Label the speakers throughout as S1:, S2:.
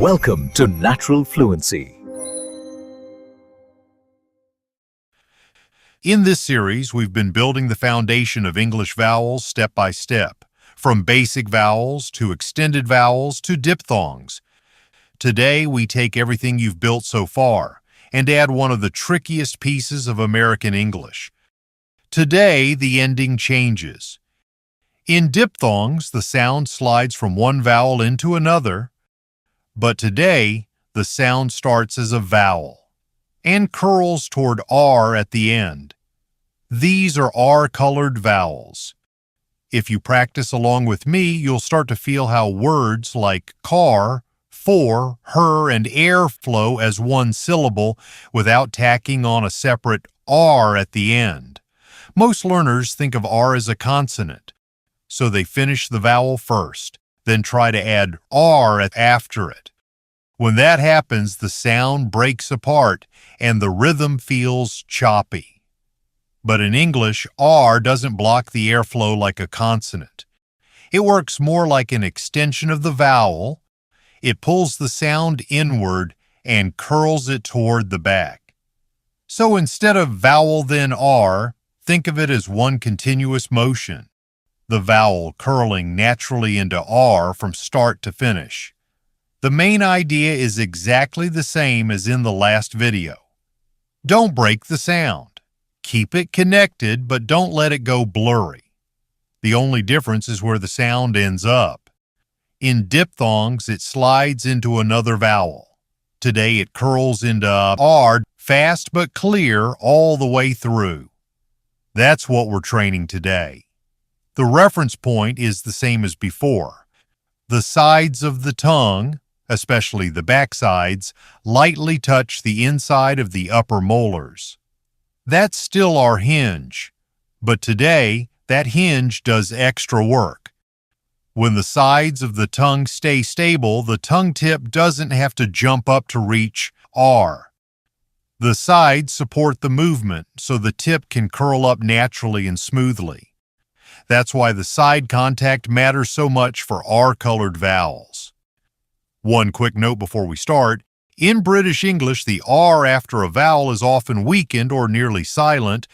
S1: Welcome to Natural Fluency.
S2: In this series, we've been building the foundation of English vowels step by step, from basic vowels to extended vowels to diphthongs. Today, we take everything you've built so far and add one of the trickiest pieces of American English. Today, the ending changes. In diphthongs, the sound slides from one vowel into another, but today, the sound starts as a vowel and curls toward R at the end. These are R-colored vowels. If you practice along with me, you'll start to feel how words like car, for, her, and air flow as one syllable without tacking on a separate R at the end. Most learners think of R as a consonant, so they finish the vowel first, then try to add R after it. When that happens, the sound breaks apart and the rhythm feels choppy. But in English, R doesn't block the airflow like a consonant. It works more like an extension of the vowel. It pulls the sound inward and curls it toward the back. So instead of vowel then R, think of it as one continuous motion, the vowel curling naturally into R from start to finish. The main idea is exactly the same as in the last video. Don't break the sound. Keep it connected, but don't let it go blurry. The only difference is where the sound ends up. In diphthongs, it slides into another vowel. Today, it curls into R, fast but clear all the way through. That's what we're training today. The reference point is the same as before. The sides of the tongue, especially the back sides, lightly touch the inside of the upper molars. That's still our hinge, but today that hinge does extra work. When the sides of the tongue stay stable, the tongue tip doesn't have to jump up to reach R. The sides support the movement, so the tip can curl up naturally and smoothly. That's why the side contact matters so much for R-colored vowels. One quick note before we start. In British English, the R after a vowel is often weakened or nearly silent,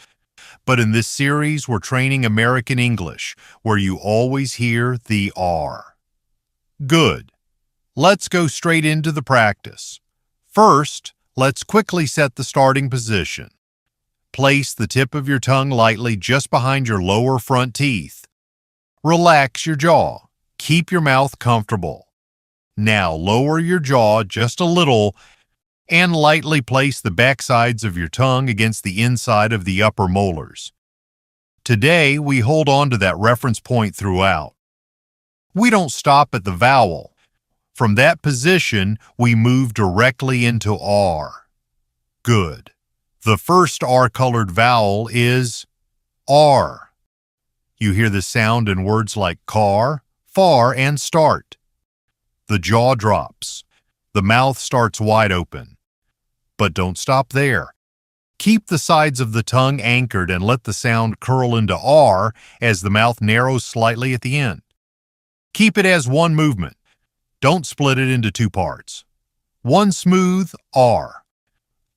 S2: but in this series, we're training American English, where you always hear the R. Good. Let's go straight into the practice. First, let's quickly set the starting position. Place the tip of your tongue lightly just behind your lower front teeth. Relax your jaw. Keep your mouth comfortable. Now lower your jaw just a little and lightly place the back sides of your tongue against the inside of the upper molars. Today, we hold on to that reference point throughout. We don't stop at the vowel. From that position, we move directly into R. Good. The first R-colored vowel is R. You hear the sound in words like car, far, and start. The jaw drops. The mouth starts wide open. But don't stop there. Keep the sides of the tongue anchored and let the sound curl into R as the mouth narrows slightly at the end. Keep it as one movement. Don't split it into two parts. One smooth R.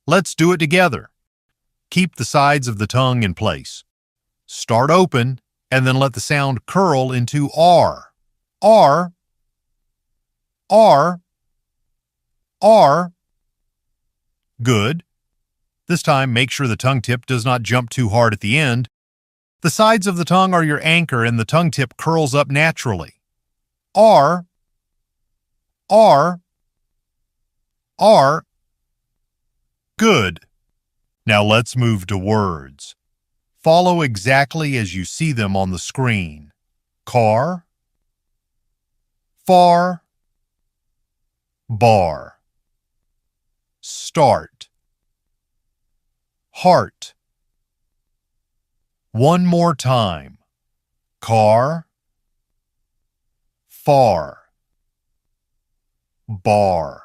S2: Let's do it together. Keep the sides of the tongue in place. Start open and then let the sound curl into R. R. R. R. Good. This time, make sure the tongue tip does not jump too hard at the end. The sides of the tongue are your anchor and the tongue tip curls up naturally. R. R. R. Good. Now let's move to words. Follow exactly as you see them on the screen. Car. Far. Bar. Start. Heart. One more time. Car. Far. Bar.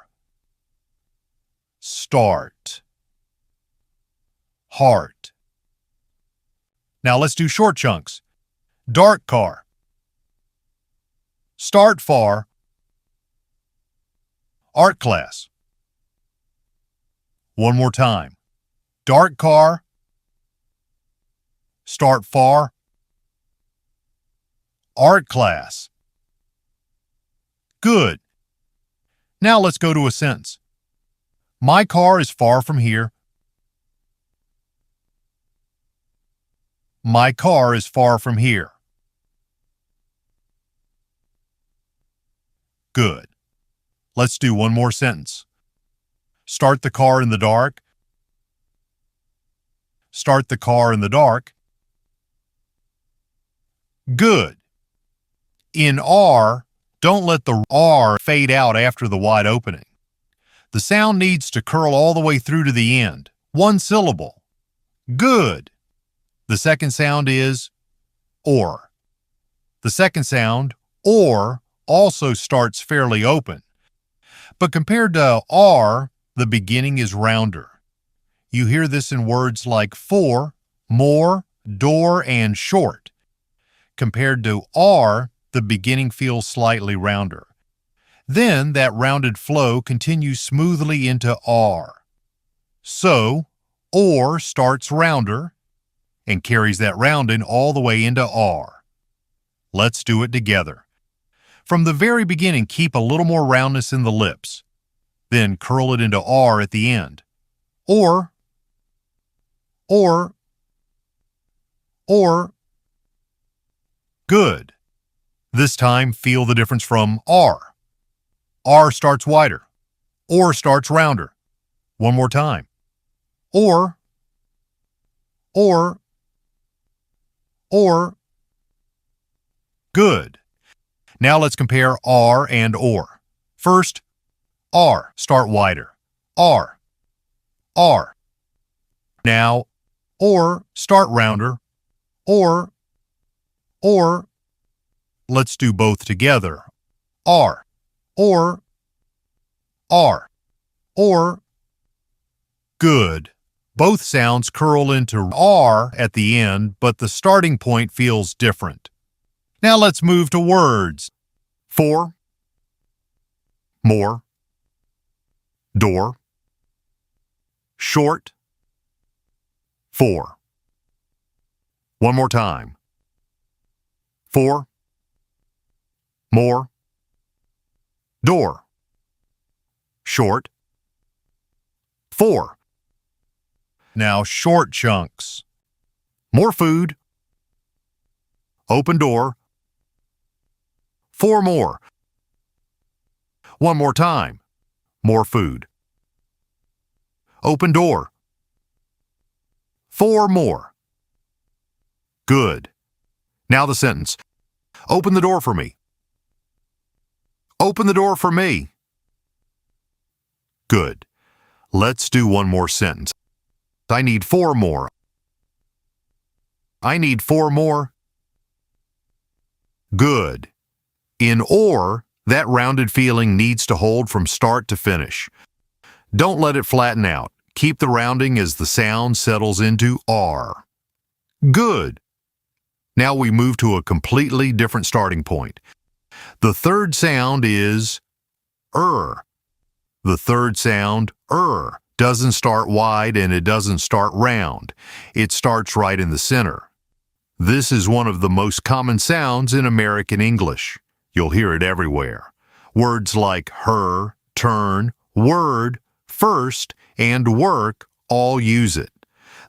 S2: Start. Heart. Now let's do short chunks. Dark car. Start far. art class. One more time. Dark car. Start far. Art class. Good. Now let's go to a sentence. My car is far from here. My car is far from here. Good. Let's do one more sentence. Start the car in the dark. Start the car in the dark. Good. In R, don't let the R fade out after the wide opening. The sound needs to curl all the way through to the end. One syllable. Good. The second sound is or. The second sound, or, also starts fairly open. But compared to R, the beginning is rounder. You hear this in words like for, more, door, and short. Compared to R, the beginning feels slightly rounder. Then that rounded flow continues smoothly into R. So, or starts rounder and carries that rounding all the way into R. Let's do it together. From the very beginning, keep a little more roundness in the lips. Then curl it into R at the end. Or. Good. This time, feel the difference from R. R starts wider. Or starts rounder. One more time. Or. Good. Now let's compare R and or. First, R, start wider. R. Now, or, start rounder. Or. Let's do both together. R. Or. Good. Both sounds curl into R at the end, but the starting point feels different. Now let's move to words. For, more, door, short, for. One more time. For, more, door, short, for. Now short chunks. More food, open door, 4 more. One more time. More food. Open door. 4 more. Good. Now the sentence. Open the door for me. Open the door for me. Good. Let's do one more sentence. I need 4 more. I need 4 more. Good. In or, that rounded feeling needs to hold from start to finish. Don't let it flatten out. Keep the rounding as the sound settles into R. Good. Now we move to a completely different starting point. The third sound is The third sound, doesn't start wide and it doesn't start round. It starts right in the center. This is one of the most common sounds in American English. You'll hear it everywhere. Words like her, turn, word, first, and work all use it.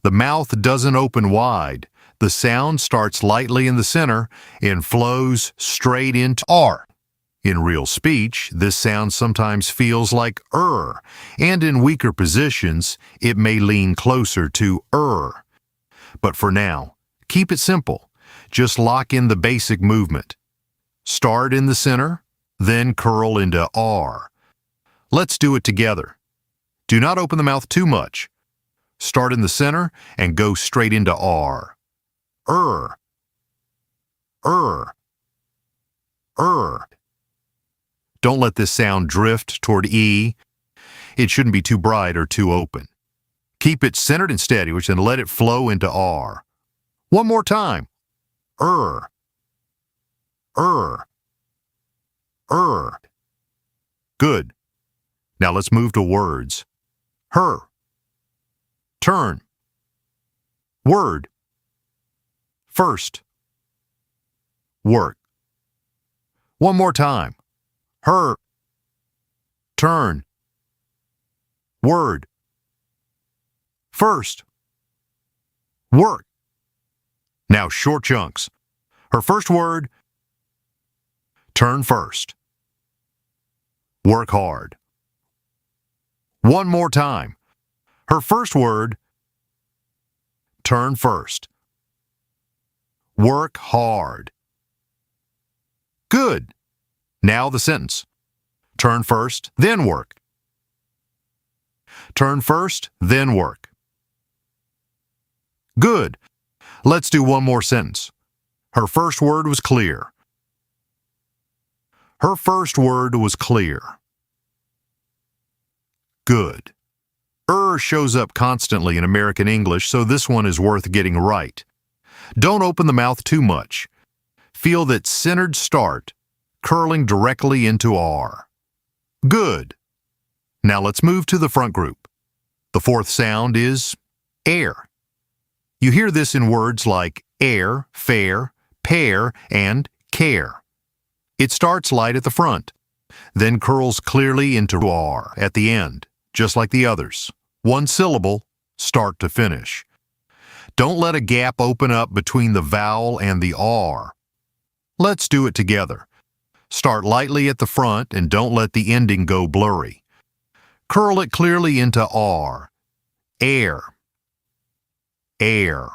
S2: The mouth doesn't open wide. The sound starts lightly in the center and flows straight into R. In real speech, this sound sometimes feels like and in weaker positions, it may lean closer to But for now, keep it simple. Just lock in the basic movement. Start in the center, then curl into R. Let's do it together. Do not open the mouth too much. Start in the center and go straight into R. Don't let this sound drift toward E. It shouldn't be too bright or too open. Keep it centered and steady, which then let it flow into R. One more time. Good. Now let's move to words. Her. Turn. Word. First. Work. One more time. Her. Turn. Word. First. Work. Now short chunks. Her first word. Turn first. Work hard. One more time. Her first word. Turn first. Work hard. Good. Now the sentence. Turn first, then work. Turn first, then work. Good. Let's do one more sentence. Her first word was clear. Her first word was clear. Good. Shows up constantly in American English, so this one is worth getting right. Don't open the mouth too much. Feel that centered start, curling directly into R. Good. Now let's move to the front group. The fourth sound is air. You hear this in words like air, fair, pair, and care. It starts light at the front, then curls clearly into R at the end, just like the others. One syllable, start to finish. Don't let a gap open up between the vowel and the R. Let's do it together. Start lightly at the front and don't let the ending go blurry. Curl it clearly into R. Air. Air.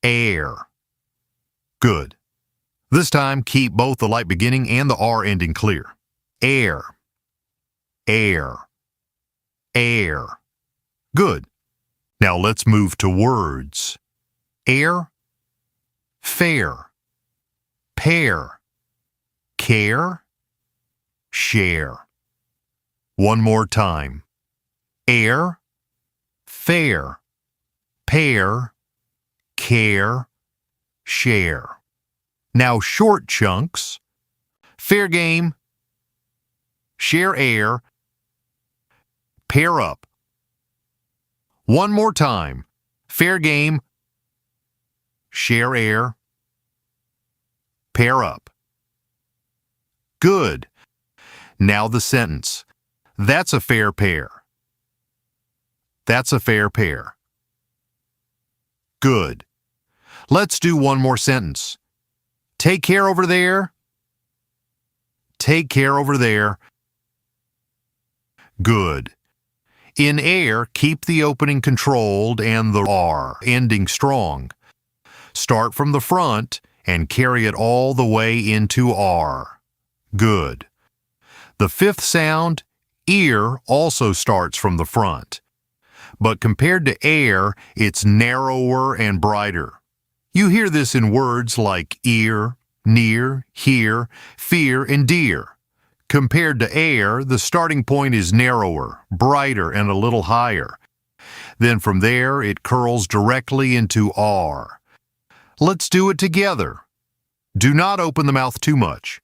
S2: Air. Good. This time, keep both the light beginning and the R ending clear. Air. Air. Air. Good. Now let's move to words. Air. Fair. Pair. Care. Share. One more time. Air. Fair. Pair. Care. Share. Now short chunks. Fair game. Share air. Pair up. One more time. Fair game. Share air. Pair up. Good. Now the sentence. That's a fair pair. That's a fair pair. Good. Let's do one more sentence. Take care over there. Take care over there. Good. In air, keep the opening controlled and the R ending strong. Start from the front and carry it all the way into R. Good. The fifth sound, ear, also starts from the front. But compared to air, it's narrower and brighter. You hear this in words like ear, near, hear, fear, and dear. Compared to air, the starting point is narrower, brighter, and a little higher. Then from there, it curls directly into R. Let's do it together. Do not open the mouth too much.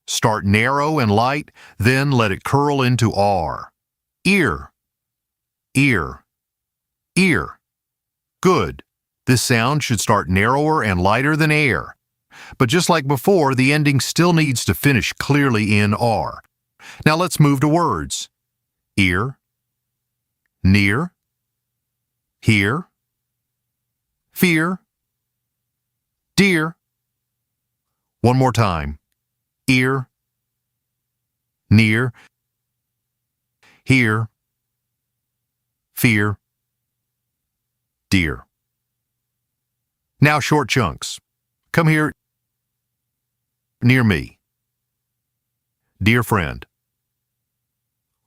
S2: Start narrow and light, then let it curl into R. Ear. Ear. Ear. Good. This sound should start narrower and lighter than air. But just like before, the ending still needs to finish clearly in R. Now let's move to words. Ear. Near. Hear. Fear. Dear. One more time. Ear. Near. Hear. Fear. Dear. Now short chunks. Come here. Near me. Dear friend.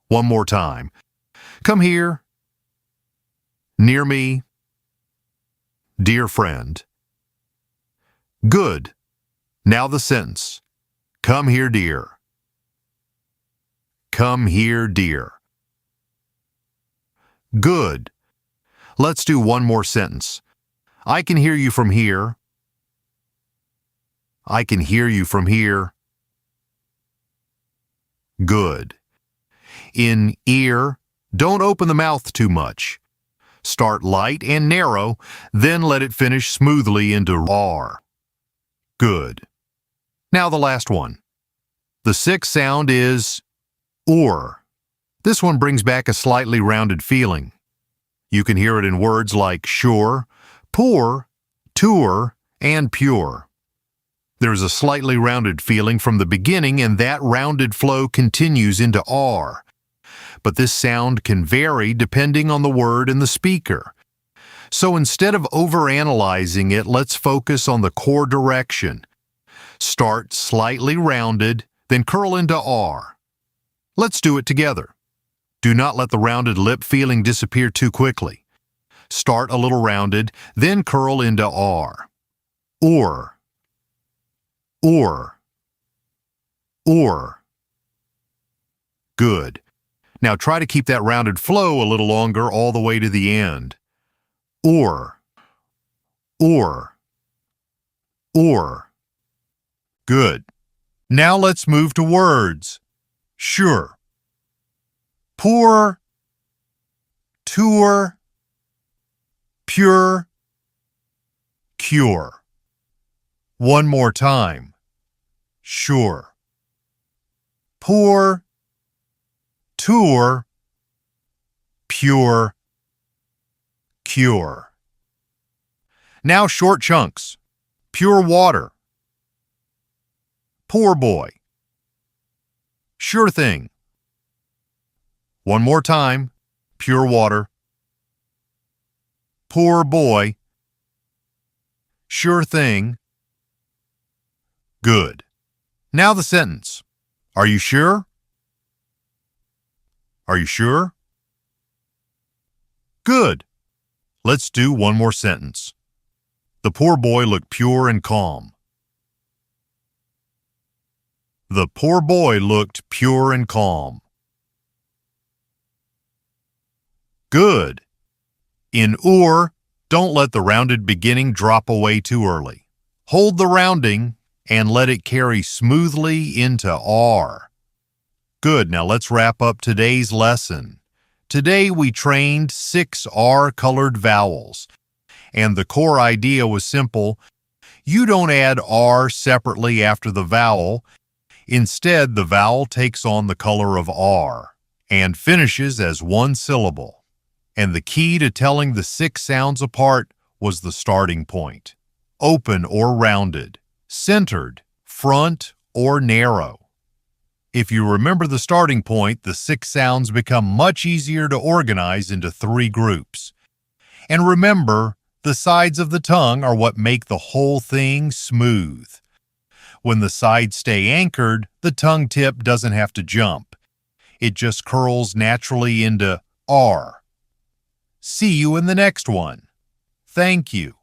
S2: One more time. Come here. Near me. Dear friend. Good. Now the sentence. Come here, dear. Come here, dear. Good. Let's do one more sentence. I can hear you from here. I can hear you from here. Good. in ear, don't open the mouth too much. Start light and narrow, then let it finish smoothly into R. Good. Now the last one. The sixth sound is or. This one brings back a slightly rounded feeling. You can hear it in words like sure, poor, tour, and pure. There's a slightly rounded feeling from the beginning, and that rounded flow continues into R. But this sound can vary depending on the word and the speaker. So instead of overanalyzing it, let's focus on the core direction. Start slightly rounded, then curl into R. Let's do it together. Do not let the rounded lip feeling disappear too quickly. Start a little rounded, then curl into R. Or. Or. Or. Good. Now try to keep that rounded flow a little longer all the way to the end. Or. Or. Or. Good. Now let's move to words. Sure. Poor. Tour. Pure. Cure. One more time. Sure. Poor. Tour. Pure. Cure. Now short chunks. Pure water. Poor boy. Sure thing. One more time. Pure water. Poor boy. Sure thing. Good. Now the sentence. Are you sure? Are you sure? Good. Let's do one more sentence. The poor boy looked pure and calm. The poor boy looked pure and calm. Good. In or, don't let the rounded beginning drop away too early. Hold the rounding and let it carry smoothly into R. Good. Now let's wrap up today's lesson. Today we trained 6 R-colored vowels, and the core idea was simple. You don't add R separately after the vowel. Instead, the vowel takes on the color of R and finishes as one syllable. And the key to telling the 6 sounds apart was the starting point. Open or rounded, centered, front or narrow. If you remember the starting point, the 6 sounds become much easier to organize into 3 groups. And remember, the sides of the tongue are what make the whole thing smooth. When the sides stay anchored, the tongue tip doesn't have to jump. It just curls naturally into R. See you in the next one. Thank you.